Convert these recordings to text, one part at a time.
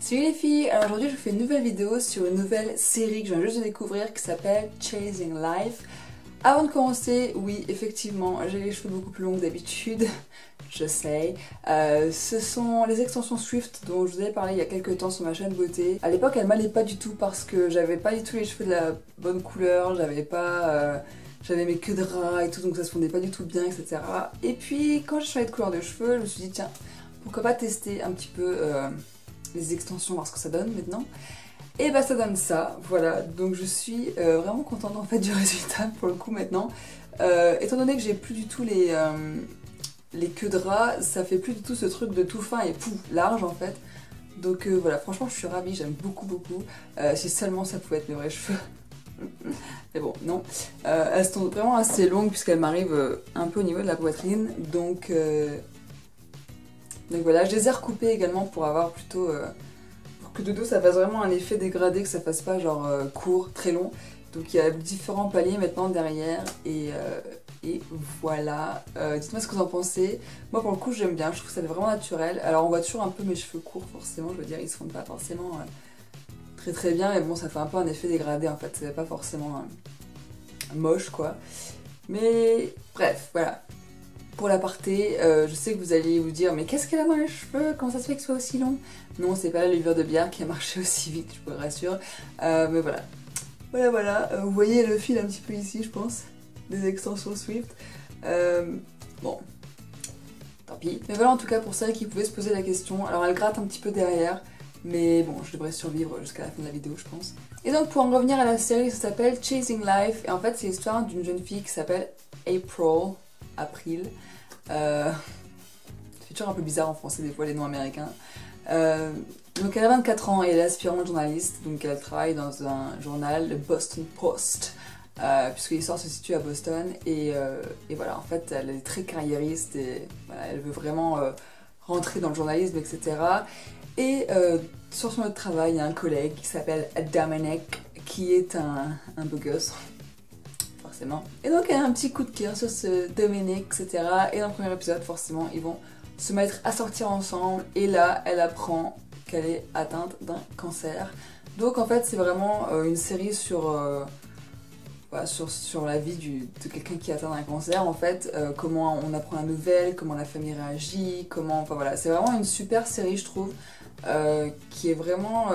Salut les filles, alors aujourd'hui je vous fais une nouvelle vidéo sur une nouvelle série que je viens juste de découvrir qui s'appelle Chasing Life. Avant de commencer, oui effectivement j'ai les cheveux beaucoup plus longs que d'habitude, je sais. Ce sont les extensions Swift dont je vous avais parlé il y a quelques temps sur ma chaîne beauté. À l'époque elles m'allaient pas du tout parce que j'avais pas du tout les cheveux de la bonne couleur, j'avais mes queues de ras et tout, donc ça se fondait pas du tout bien, etc. Et puis quand j'ai changé de couleur de cheveux, je me suis dit tiens, pourquoi pas tester un petit peu les extensions, voir ce que ça donne maintenant. Et bah ça donne ça, voilà, donc je suis vraiment contente en fait du résultat pour le coup maintenant. Étant donné que j'ai plus du tout les queues de ras, ça fait plus du tout ce truc de tout fin et pouf, large en fait. Donc voilà, franchement je suis ravie, j'aime beaucoup. Si seulement ça pouvait être mes vrais cheveux. Mais bon, non. Elles sont vraiment assez longues puisqu'elles m'arrivent un peu au niveau de la poitrine. Donc voilà, je les ai recoupées également pour avoir plutôt... pour que de dos ça fasse vraiment un effet dégradé, que ça fasse pas genre court, très long. Donc il y a différents paliers maintenant derrière et voilà. Dites-moi ce que vous en pensez. Moi pour le coup j'aime bien, je trouve que ça fait vraiment naturel. Alors on voit toujours un peu mes cheveux courts forcément, je veux dire ils se fondent pas forcément très bien, mais bon ça fait un peu un effet dégradé en fait, c'est pas forcément moche quoi. Mais bref, voilà. Pour l'aparté, je sais que vous allez vous dire mais qu'est-ce qu'elle a dans les cheveux? Comment ça se fait que ce soit aussi long? Non, c'est pas la levure de bière qui a marché aussi vite, je vous rassure. Mais voilà. Voilà. Vous voyez le fil un petit peu ici, je pense, des extensions Swift. Bon, tant pis. Mais voilà en tout cas pour celles qui pouvaient se poser la question. Alors elle gratte un petit peu derrière, mais bon, je devrais survivre jusqu'à la fin de la vidéo, je pense. Et donc pour en revenir à la série, ça s'appelle Chasing Life. Et en fait c'est l'histoire d'une jeune fille qui s'appelle April. Ça fait toujours un peu bizarre en français des fois les noms américains. Donc elle a 24 ans et elle est aspirante journaliste, donc elle travaille dans un journal, le Boston Post, puisque l'histoire se situe à Boston et voilà, en fait elle est très carriériste et voilà, elle veut vraiment rentrer dans le journalisme, etc. Et sur son autre travail, il y a un collègue qui s'appelle Dominic, qui est un beau gosse. Forcément. Et donc elle a un petit coup de cœur sur ce Dominic, etc. Et dans le premier épisode, forcément, ils vont se mettre à sortir ensemble. Et là, elle apprend qu'elle est atteinte d'un cancer. Donc en fait, c'est vraiment une série sur la vie de quelqu'un qui est atteint d'un cancer. En fait, comment on apprend la nouvelle, comment la famille réagit, enfin voilà. C'est vraiment une super série, je trouve. Qui est vraiment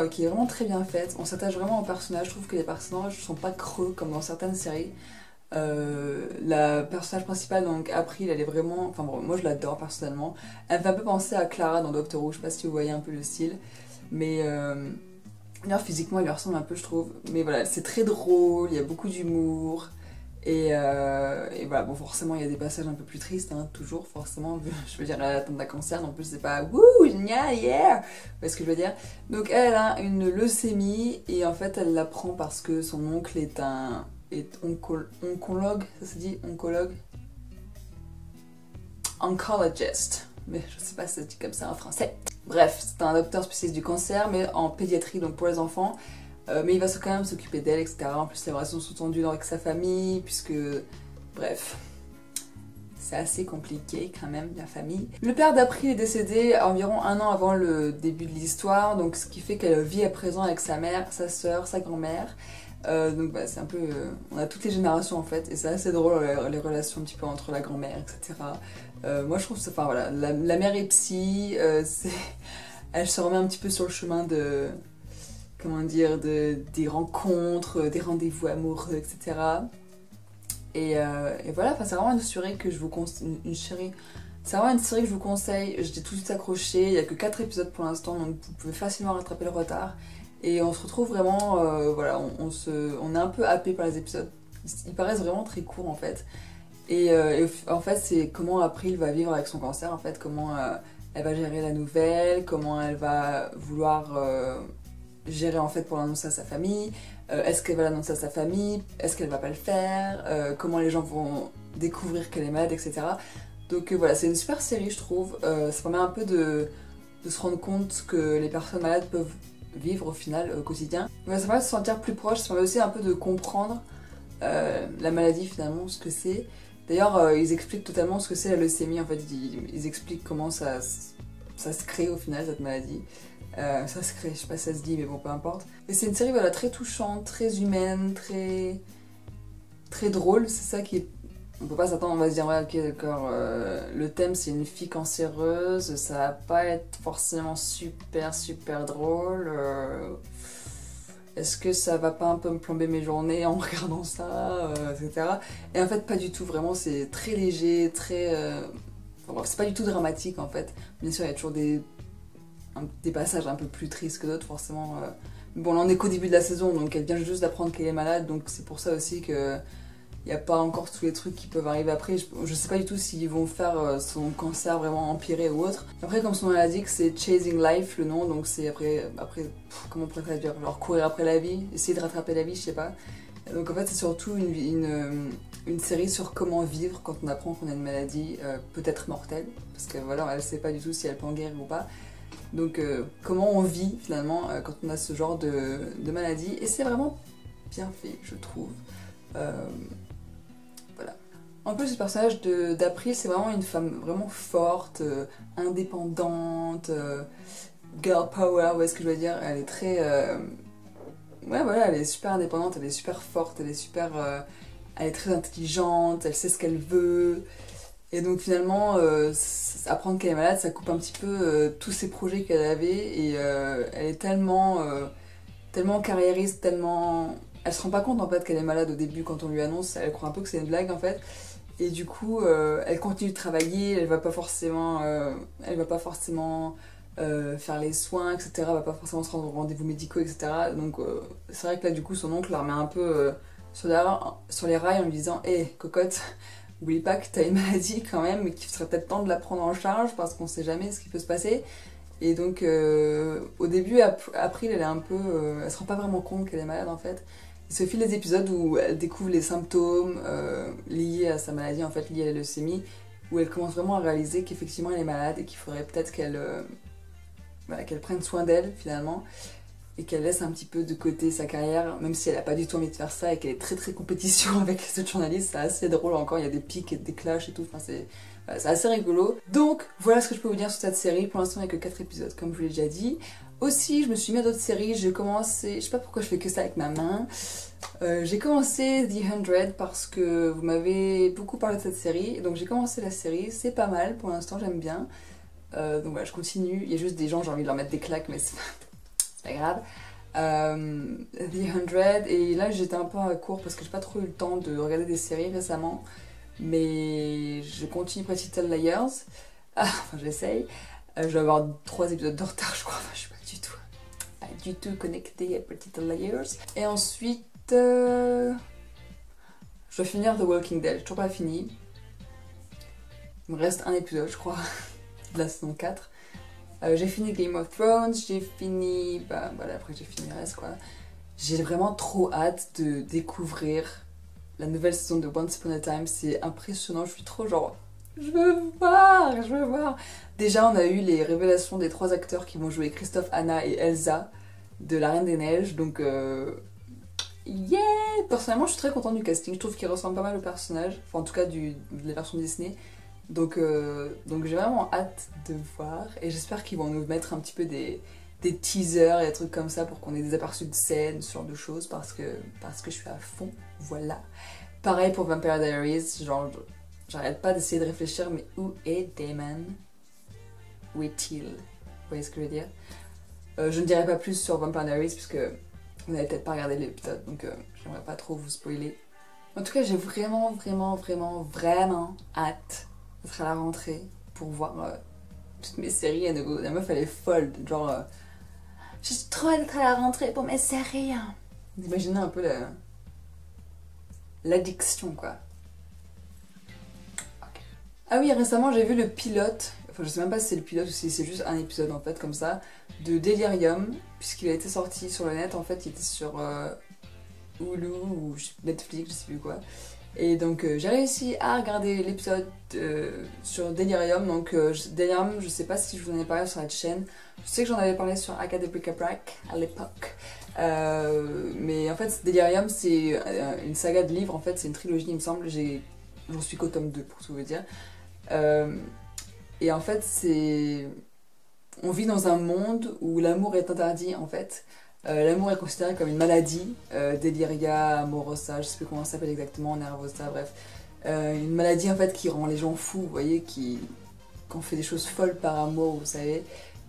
très bien faite. On s'attache vraiment aux personnages. Je trouve que les personnages ne sont pas creux comme dans certaines séries. La personnage principale, donc April, elle est vraiment... Enfin bon, moi je l'adore personnellement. Elle me fait un peu penser à Clara dans Doctor Who, je sais pas si vous voyez un peu le style. Mais d'ailleurs physiquement elle lui ressemble un peu je trouve. Mais voilà, c'est très drôle, il y a beaucoup d'humour. Et voilà, bon forcément il y a des passages un peu plus tristes, hein, toujours forcément. Je veux dire, elle a atteint d'un cancer, en plus c'est pas wouh, génial, yeah! Vous voyez ce que je veux dire? Donc elle a une leucémie et en fait elle l'apprend parce que son oncle est oncologue, ça se dit oncologue? Oncologist, mais je sais pas si ça se dit comme ça en français. Bref, c'est un docteur spécialiste du cancer, mais en pédiatrie, donc pour les enfants. Mais il va quand même s'occuper d'elle, etc. En plus, les relations sont tendues avec sa famille, puisque... Bref, c'est assez compliqué quand même, la famille. Le père d'April est décédé environ 1 an avant le début de l'histoire, donc ce qui fait qu'elle vit à présent avec sa mère, sa soeur, sa grand-mère. Donc bah, c'est un peu... on a toutes les générations en fait, et c'est assez drôle les relations un petit peu entre la grand-mère, etc. Moi je trouve ça... Enfin voilà, la mère est psy, elle se remet un petit peu sur le chemin de... Comment dire, des rencontres, des rendez-vous amoureux, etc. Et voilà, enfin, c'est vraiment une série que je vous conseille. C'est vraiment une série que je vous conseille. J'étais tout de suite accrochée. Il n'y a que 4 épisodes pour l'instant, donc vous pouvez facilement rattraper le retard. Et on se retrouve vraiment, voilà, on est un peu happé par les épisodes. Ils paraissent vraiment très courts en fait. Et en fait, c'est comment April va vivre avec son cancer, en fait, comment elle va gérer la nouvelle, comment elle va vouloir gérer en fait pour l'annoncer à sa famille, est-ce qu'elle va l'annoncer à sa famille, est-ce qu'elle va pas le faire, comment les gens vont découvrir qu'elle est malade, etc. Donc voilà, c'est une super série je trouve, ça permet un peu de se rendre compte que les personnes malades peuvent vivre au final au quotidien. Ouais, ça permet de se sentir plus proche, ça permet aussi un peu de comprendre la maladie finalement, ce que c'est. D'ailleurs ils expliquent totalement ce que c'est la leucémie, en fait ils expliquent comment ça se crée au final cette maladie. Ça se crée, je sais pas si ça se dit, mais bon, peu importe. Et c'est une série voilà, très touchante, très humaine, très drôle. C'est ça qui est. On peut pas s'attendre, on va se dire, ouais, ok, d'accord, le thème c'est une fille cancéreuse, ça va pas être forcément super drôle. Est-ce que ça va pas un peu me plomber mes journées en regardant ça, etc. Et en fait, pas du tout, vraiment, c'est très léger, Enfin, c'est pas du tout dramatique en fait. Bien sûr, il y a toujours des passages un peu plus tristes que d'autres, forcément. Bon, là on est qu'au début de la saison, donc elle vient juste d'apprendre qu'elle est malade, donc c'est pour ça aussi que il n'y a pas encore tous les trucs qui peuvent arriver après. Je sais pas du tout s'ils vont faire son cancer vraiment empirer ou autre. Après, comme son nom l'indique, c'est Chasing Life le nom, donc c'est comment on pourrait traduire, genre courir après la vie, essayer de rattraper la vie, je sais pas. Donc en fait, c'est surtout une série sur comment vivre quand on apprend qu'on a une maladie peut-être mortelle, parce que voilà, elle sait pas du tout si elle peut en guérir ou pas. Donc comment on vit finalement quand on a ce genre de maladie, et c'est vraiment bien fait, je trouve. Voilà. En plus, le personnage d'April, c'est vraiment une femme vraiment forte, indépendante, girl power, ouais, ce que je veux dire. Elle est très. Ouais, voilà, elle est super indépendante, elle est super forte, elle est très intelligente, elle sait ce qu'elle veut. Et donc finalement, apprendre qu'elle est malade, ça coupe un petit peu tous ses projets qu'elle avait. Et elle est tellement carriériste, tellement. Elle se rend pas compte en fait qu'elle est malade au début quand on lui annonce, elle croit un peu que c'est une blague en fait. Et du coup, elle continue de travailler, elle va pas forcément faire les soins, etc. Elle va pas forcément se rendre aux rendez-vous médicaux, etc. Donc c'est vrai que là du coup son oncle la remet un peu sur les rails en lui disant hé cocotte, oublie pas que t'as une maladie quand même, mais qu'il serait peut-être temps de la prendre en charge parce qu'on sait jamais ce qui peut se passer. Et donc au début, April, elle est un peu, elle se rend pas vraiment compte qu'elle est malade en fait. Il se file des épisodes où elle découvre les symptômes liés à sa maladie, en fait liés à la leucémie, où elle commence vraiment à réaliser qu'effectivement elle est malade et qu'il faudrait peut-être qu'elle prenne soin d'elle finalement et qu'elle laisse un petit peu de côté sa carrière, même si elle a pas du tout envie de faire ça et qu'elle est très compétition avec les autres journalistes. C'est assez drôle encore, il y a des pics et des clashs et tout, enfin c'est assez rigolo. Donc voilà ce que je peux vous dire sur cette série. Pour l'instant il n'y a que 4 épisodes comme je vous l'ai déjà dit. Aussi je me suis mis à d'autres séries, j'ai commencé, je sais pas pourquoi je fais que ça avec ma main. J'ai commencé The 100 parce que vous m'avez beaucoup parlé de cette série, donc j'ai commencé la série, c'est pas mal pour l'instant, j'aime bien. Donc voilà, je continue, il y a juste des gens, j'ai envie de leur mettre des claques mais c'est pas grave. The 100, et là j'étais un peu à court parce que j'ai pas trop eu le temps de regarder des séries récemment, mais je continue Pretty Little Liars. Enfin j'essaye. Je vais avoir 3 épisodes de retard je crois, enfin, je suis pas du tout connectée à Pretty Little Liars. Et ensuite je vais finir The Walking Dead, j'ai toujours pas fini. Il me reste un épisode je crois de la saison 4. J'ai fini Game of Thrones, j'ai fini. Bah voilà, après j'ai fini le reste quoi. J'ai vraiment trop hâte de découvrir la nouvelle saison de Once Upon a Time, c'est impressionnant, je suis trop genre. Je veux voir. Déjà, on a eu les révélations des 3 acteurs qui vont jouer Christophe, Anna et Elsa de La Reine des Neiges, donc yeah. Personnellement, je suis très contente du casting, je trouve qu'il ressemble pas mal au personnage, enfin en tout cas de la version Disney. Donc j'ai vraiment hâte de voir et j'espère qu'ils vont nous mettre un petit peu des teasers et des trucs comme ça pour qu'on ait des aperçus de scènes, ce genre de choses parce que je suis à fond, voilà. Pareil pour Vampire Diaries, genre j'arrête pas d'essayer de réfléchir mais où est Damon? Où est-il? Vous voyez ce que je veux dire? Je ne dirai pas plus sur Vampire Diaries puisque vous n'avez peut-être pas regardé l'épisode donc j'aimerais pas trop vous spoiler. En tout cas j'ai vraiment hâte d'être à la rentrée pour voir toutes mes séries à nouveau. La meuf elle est folle, genre j'ai trop hâte d'être à la rentrée pour mes séries. Vous imaginez un peu l'addiction quoi. Okay. Ah oui, récemment j'ai vu le pilote, enfin je sais même pas si c'est le pilote ou si c'est juste un épisode en fait comme ça, de Delirium, puisqu'il a été sorti sur le net en fait, il était sur Hulu ou Netflix, je sais plus quoi. Et donc j'ai réussi à regarder l'épisode sur Delirium. Donc Delirium, je sais pas si je vous en ai parlé sur cette chaîne. Je sais que j'en avais parlé sur Aka de Bric-à-Brac à l'époque. Mais en fait Delirium c'est une saga de livres, en fait c'est une trilogie il me semble. J'en suis qu'au tome 2 pour tout vous dire. Et en fait c'est on vit dans un monde où l'amour est interdit en fait. L'amour est considéré comme une maladie, deliria amorosa, je sais plus comment ça s'appelle exactement, nervosa, bref. Une maladie en fait qui rend les gens fous, vous voyez, qu'on fait des choses folles par amour, vous savez.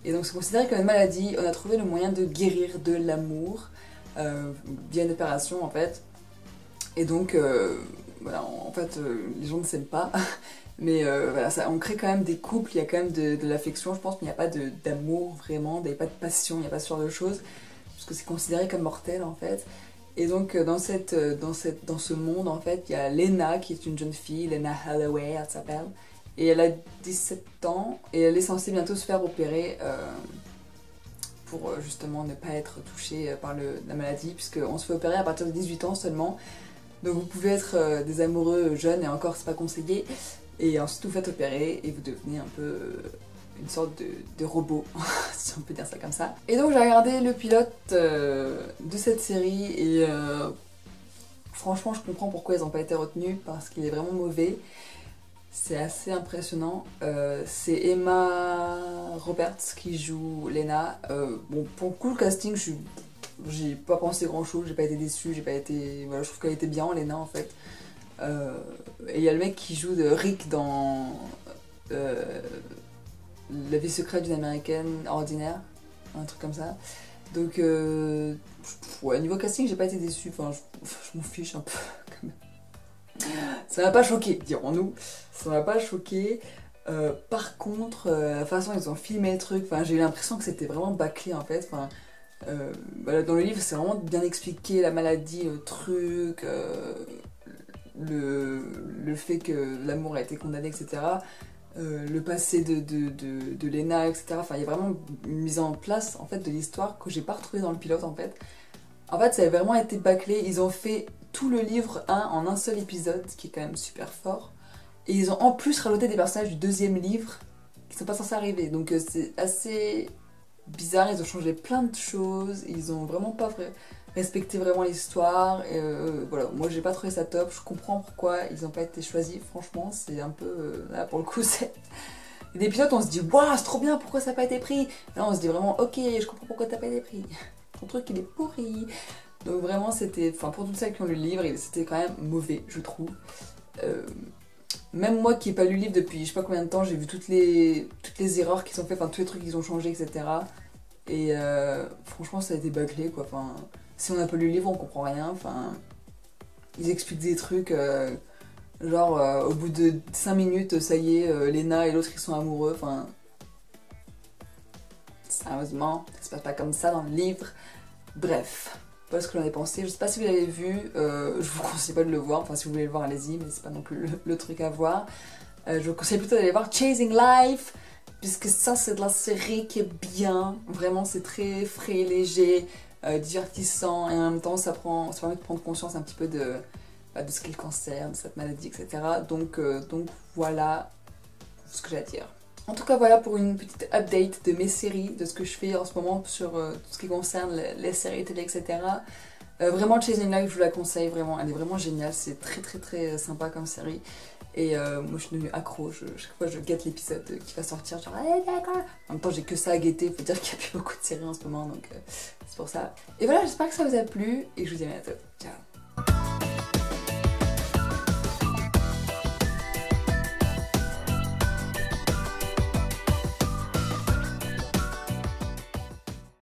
Et donc c'est considéré comme une maladie, on a trouvé le moyen de guérir de l'amour via une opération en fait. Et donc, voilà, en fait, les gens ne s'aiment pas. Mais voilà, on crée quand même des couples, il y a quand même de l'affection, je pense, mais il n'y a pas d'amour vraiment, il n'y a pas de passion, il n'y a pas ce genre de choses, parce que c'est considéré comme mortel en fait. Et donc dans ce monde en fait, il y a Lena qui est une jeune fille, Lena Holloway elle s'appelle, et elle a 17 ans, et elle est censée bientôt se faire opérer pour justement ne pas être touchée par la maladie, puisqu'on se fait opérer à partir de 18 ans seulement. Donc vous pouvez être des amoureux jeunes, et encore c'est pas conseillé. Et ensuite vous faites opérer et vous devenez un peu une sorte de robot, si on peut dire ça comme ça. Et donc j'ai regardé le pilote de cette série et franchement je comprends pourquoi ils n'ont pas été retenus parce qu'il est vraiment mauvais. C'est assez impressionnant. C'est Emma Roberts qui joue Lena. Bon, pour le coup, le casting, j'ai pas pensé grand chose, j'ai pas été déçue, voilà, je trouve qu'elle était bien, Lena en fait. Et il y a le mec qui joue de Rick dans La vie secrète d'une américaine ordinaire, un truc comme ça. Donc, ouais, niveau casting, j'ai pas été déçue, enfin, je m'en fiche un peu quand même. Ça m'a pas choqué, dirons-nous, ça m'a pas choqué. Par contre, la façon dont ils ont filmé le truc, j'ai eu l'impression que c'était vraiment bâclé en fait. Voilà, dans le livre, c'est vraiment bien expliqué la maladie, le truc. Le fait que l'amour a été condamné, etc. Le passé de Lena, etc. Il y a vraiment une mise en place en fait, de l'histoire que j'ai pas retrouvée dans le pilote en fait. En fait, ça a vraiment été bâclé. Ils ont fait tout le livre 1 en un seul épisode, ce qui est quand même super fort. Et ils ont en plus rajouté des personnages du deuxième livre qui sont pas censés arriver. Donc c'est assez bizarre, ils ont changé plein de choses, ils ont vraiment pas respecté vraiment l'histoire, et voilà, moi j'ai pas trouvé ça top, je comprends pourquoi ils ont pas été choisis, franchement, c'est un peu, là pour le coup, c'est... Il y a des épisodes où on se dit, waouh, c'est trop bien, pourquoi ça n'a pas été pris? Là on se dit vraiment, ok, je comprends pourquoi t'as pas été pris, ton truc il est pourri. Donc vraiment c'était, pour toutes celles qui ont lu le livre, c'était quand même mauvais, je trouve. Même moi qui n'ai pas lu le livre depuis je sais pas combien de temps, j'ai vu toutes les erreurs qui sont faites, tous les trucs qu'ils ont changés, etc. Et franchement ça a été bâclé quoi. Si on n'a pas lu le livre on comprend rien. Ils expliquent des trucs genre au bout de 5 minutes ça y est, Lena et l'autre ils sont amoureux. Sérieusement, ça se passe pas comme ça dans le livre. Bref. Pas ce que j'en ai pensé, je sais pas si vous l'avez vu, je vous conseille pas de le voir, si vous voulez le voir allez-y, mais c'est pas non plus le truc à voir. Je vous conseille plutôt d'aller voir Chasing Life, puisque ça c'est de la série qui est bien, vraiment c'est très frais, léger, divertissant, et en même temps ça permet de prendre conscience un petit peu de ce qu'est le cancer, de cette maladie, etc. Donc voilà ce que j'ai à dire. En tout cas voilà pour une petite update de mes séries, de ce que je fais en ce moment sur tout ce qui concerne les séries télé, etc. Vraiment Chasing Life je vous la conseille, vraiment, elle est vraiment géniale, c'est très sympa comme série. Et moi je suis devenue accro, chaque fois je guette l'épisode qui va sortir, genre allez d'accord. En même temps j'ai que ça à guetter, faut dire qu'il n'y a plus beaucoup de séries en ce moment, donc c'est pour ça. Et voilà, j'espère que ça vous a plu et je vous dis à bientôt, ciao.